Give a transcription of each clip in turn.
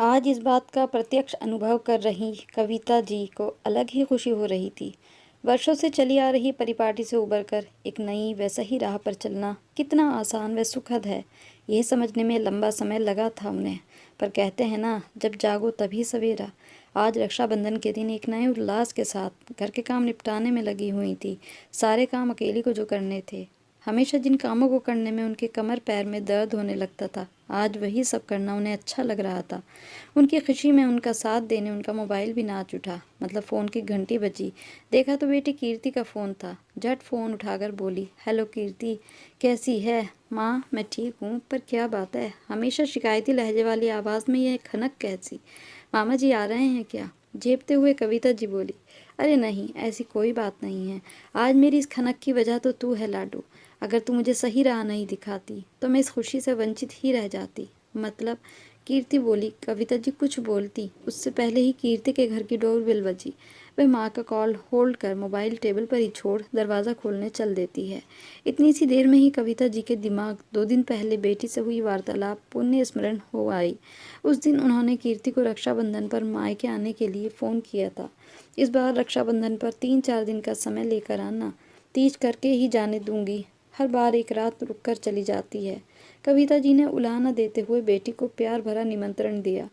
आज इस बात का प्रत्यक्ष अनुभव कर रही कविता जी को अलग ही खुशी हो रही थी। वर्षों से चली आ रही परिपाटी से उबरकर एक नई व सही राह पर चलना कितना आसान व सुखद है, यह समझने में लंबा समय लगा था उन्हें। पर कहते हैं ना, जब जागो तभी सवेरा। आज रक्षाबंधन के दिन एक नए उल्लास के साथ घर के काम निपटाने में लगी हुई थी। सारे काम अकेली को जो करने थे, हमेशा जिन कामों को करने में उनके कमर पैर में दर्द होने लगता था, आज वही सब करना उन्हें अच्छा लग रहा था। उनकी खुशी में उनका साथ देने उनका मोबाइल भी नाच उठा। मतलब फ़ोन की घंटी बजी। देखा तो बेटी कीर्ति का फ़ोन था। झट फ़ोन उठाकर बोली, हेलो कीर्ति, कैसी है? माँ, मैं ठीक हूँ, पर क्या बात है, हमेशा शिकायती लहजे वाली आवाज़ में यह खनक कैसी? मामा जी आ रहे हैं क्या? झेपते हुए कविता जी बोली, अरे नहीं, ऐसी कोई बात नहीं है। आज मेरी इस खनक की वजह तो तू है लाडू। अगर तू मुझे सही राह नहीं दिखाती तो मैं इस खुशी से वंचित ही रह जाती। मतलब, कीर्ति बोली। कविता जी कुछ बोलती उससे पहले ही कीर्ति के घर की डोरबेल बजी। वह माँ का कॉल होल्ड कर मोबाइल टेबल पर ही छोड़ दरवाज़ा खोलने चल देती है। इतनी सी देर में ही कविता जी के दिमाग 2 दिन पहले बेटी से हुई वार्तालाप पुण्य स्मरण हो आई। उस दिन उन्होंने कीर्ति को रक्षाबंधन पर मायके आने के लिए फ़ोन किया था। इस बार रक्षाबंधन पर 3-4 दिन का समय लेकर आना, तीज करके ही जाने दूंगी। हर बार एक रात रुककर चली जाती है। कविता जी ने उलाहना देते हुए बेटी को प्यार भरा निमंत्रण दिया।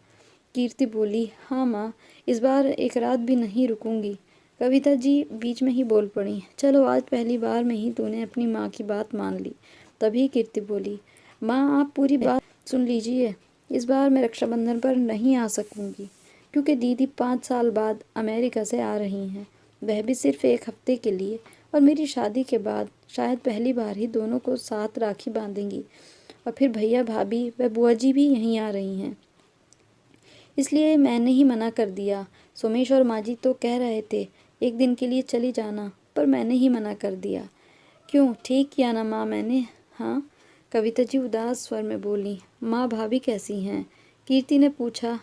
कीर्ति बोली, हाँ माँ, इस बार एक रात भी नहीं रुकूंगी। कविता जी बीच में ही बोल पड़ी, चलो आज पहली बार में ही तूने अपनी माँ की बात मान ली। तभी कीर्ति बोली, माँ आप पूरी बात सुन लीजिए। इस बार मैं रक्षाबंधन पर नहीं आ सकूंगी क्योंकि दीदी 5 साल बाद अमेरिका से आ रही हैं, वह भी सिर्फ एक हफ्ते के लिए। और मेरी शादी के बाद शायद पहली बार ही दोनों को साथ राखी बांधेंगी। और फिर भैया भाभी व बुआ जी भी यहीं आ रही हैं, इसलिए मैंने ही मना कर दिया। सोमेश और माँ जी तो कह रहे थे एक दिन के लिए चली जाना, पर मैंने ही मना कर दिया। क्यों, ठीक किया ना माँ मैंने? हाँ, कविता जी उदास स्वर में बोली। माँ भाभी कैसी हैं? कीर्ति ने पूछा।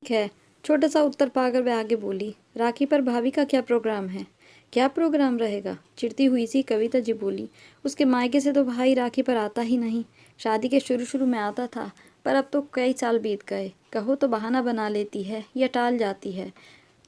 ठीक है, छोटा सा उत्तर पाकर वह आगे बोली, राखी पर भाभी का क्या प्रोग्राम है? क्या प्रोग्राम रहेगा? चिढ़ती हुई सी कविता जी बोली, उसके मायके से तो भाई राखी पर आता ही नहीं। शादी के शुरू शुरू में आता था, पर अब तो कई साल बीत गए। कहो तो बहाना बना लेती है या टाल जाती है।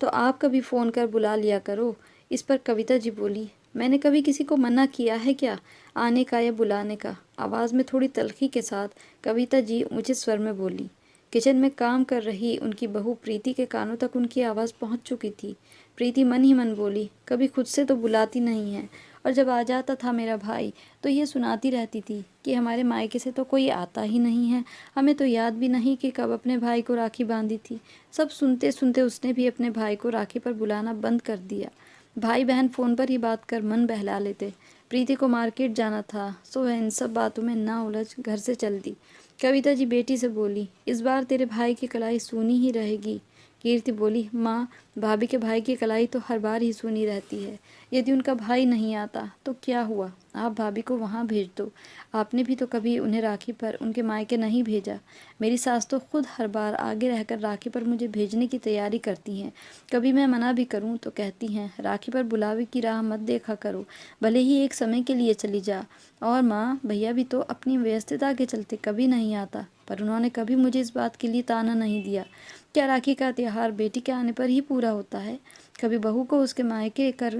तो आप कभी फ़ोन कर बुला लिया करो। इस पर कविता जी बोली, मैंने कभी किसी को मना किया है क्या आने का या बुलाने का? आवाज़ में थोड़ी तल्खी के साथ कविता जी ऊंचे स्वर में बोली। किचन में काम कर रही उनकी बहू प्रीति के कानों तक उनकी आवाज़ पहुंच चुकी थी। प्रीति मन ही मन बोली, कभी खुद से तो बुलाती नहीं है, और जब आ जाता था मेरा भाई तो ये सुनाती रहती थी कि हमारे मायके से तो कोई आता ही नहीं है। हमें तो याद भी नहीं कि कब अपने भाई को राखी बांधी थी। सब सुनते सुनते उसने भी अपने भाई को राखी पर बुलाना बंद कर दिया। भाई बहन फ़ोन पर ही बात कर मन बहला लेते। प्रीति को मार्केट जाना था, सो वह इन सब बातों में ना उलझ घर से चल दी। कविता जी बेटी से बोली, इस बार तेरे भाई की कलाई सूनी ही रहेगी। कीर्ति बोली, माँ, भाभी के भाई की कलाई तो हर बार ही सूनी रहती है। यदि उनका भाई नहीं आता तो क्या हुआ, आप भाभी को वहाँ भेज दो। आपने भी तो कभी उन्हें राखी पर उनके मायके नहीं भेजा। मेरी सास तो खुद हर बार आगे रहकर राखी पर मुझे भेजने की तैयारी करती हैं। कभी मैं मना भी करूं तो कहती हैं, राखी पर बुलावे की राह मत देखा करो, भले ही एक समय के लिए चली जा। और माँ, भैया भी तो अपनी व्यस्तता के चलते कभी नहीं आता, पर उन्होंने कभी मुझे इस बात के लिए ताना नहीं दिया। क्या राखी का त्योहार बेटी के आने पर ही पूरा होता है? कभी बहू को उसके मायके कर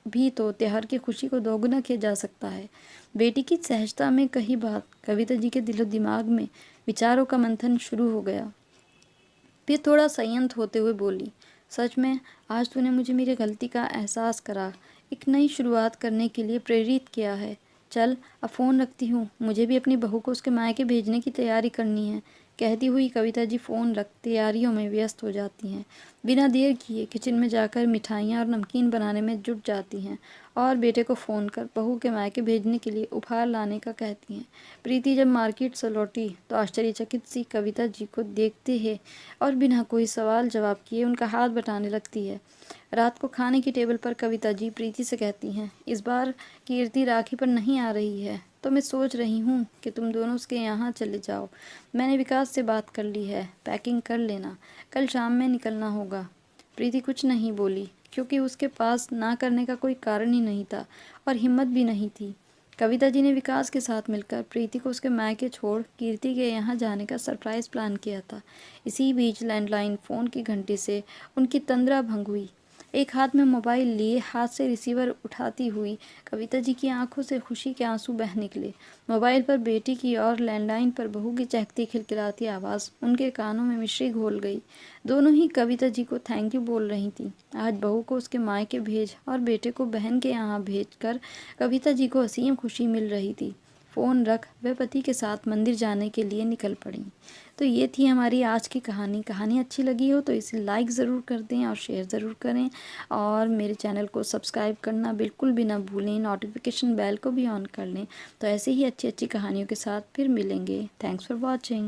भी तो त्योहार की खुशी को दोगुना किया जा सकता है। बेटी की सहजता में कही बात कविता जी के दिलो दिमाग में विचारों का मंथन शुरू हो गया। फिर थोड़ा संयत होते हुए बोली, सच में आज तूने मुझे मेरी गलती का एहसास करा, एक नई शुरुआत करने के लिए प्रेरित किया है। चल अब फ़ोन रखती हूँ, मुझे भी अपनी बहू को उसके मायके भेजने की तैयारी करनी है। कहती हुई कविता जी फ़ोन रख तैयारियों में व्यस्त हो जाती हैं। बिना देर किए किचन में जाकर मिठाइयाँ और नमकीन बनाने में जुट जाती हैं और बेटे को फ़ोन कर बहू के मायके भेजने के लिए उपहार लाने का कहती हैं। प्रीति जब मार्केट से लौटी तो आश्चर्यचकित सी कविता जी को देखते ही और बिना कोई सवाल जवाब किए उनका हाथ बटाने लगती है। रात को खाने की टेबल पर कविता जी प्रीति से कहती हैं, इस बार कीर्ति राखी पर नहीं आ रही है, तो मैं सोच रही हूँ कि तुम दोनों उसके यहाँ चले जाओ। मैंने विकास से बात कर ली है, पैकिंग कर लेना, कल शाम में निकलना होगा। प्रीति कुछ नहीं बोली क्योंकि उसके पास ना करने का कोई कारण ही नहीं था और हिम्मत भी नहीं थी। कविता जी ने विकास के साथ मिलकर प्रीति को उसके मायके छोड़ कीर्ति के यहाँ जाने का सरप्राइज़ प्लान किया था। इसी बीच लैंडलाइन फ़ोन की घंटी से उनकी तंद्रा भंग हुई। एक हाथ में मोबाइल लिए हाथ से रिसीवर उठाती हुई कविता जी की आंखों से खुशी के आंसू बह निकले। मोबाइल पर बेटी की और लैंडलाइन पर बहू की चहकती खिलखिलाती आवाज़ उनके कानों में मिश्री घोल गई। दोनों ही कविता जी को थैंक यू बोल रही थीं। आज बहू को उसके मायके भेज और बेटे को बहन के यहाँ भेजकर कविता जी को असीम खुशी मिल रही थी। फ़ोन रख वे पति के साथ मंदिर जाने के लिए निकल पड़ी। तो ये थी हमारी आज की कहानी। कहानी अच्छी लगी हो तो इसे लाइक ज़रूर कर दें और शेयर ज़रूर करें, और मेरे चैनल को सब्सक्राइब करना बिल्कुल भी ना भूलें। नोटिफिकेशन बेल को भी ऑन कर लें। तो ऐसे ही अच्छी अच्छी कहानियों के साथ फिर मिलेंगे। Thanks for watching.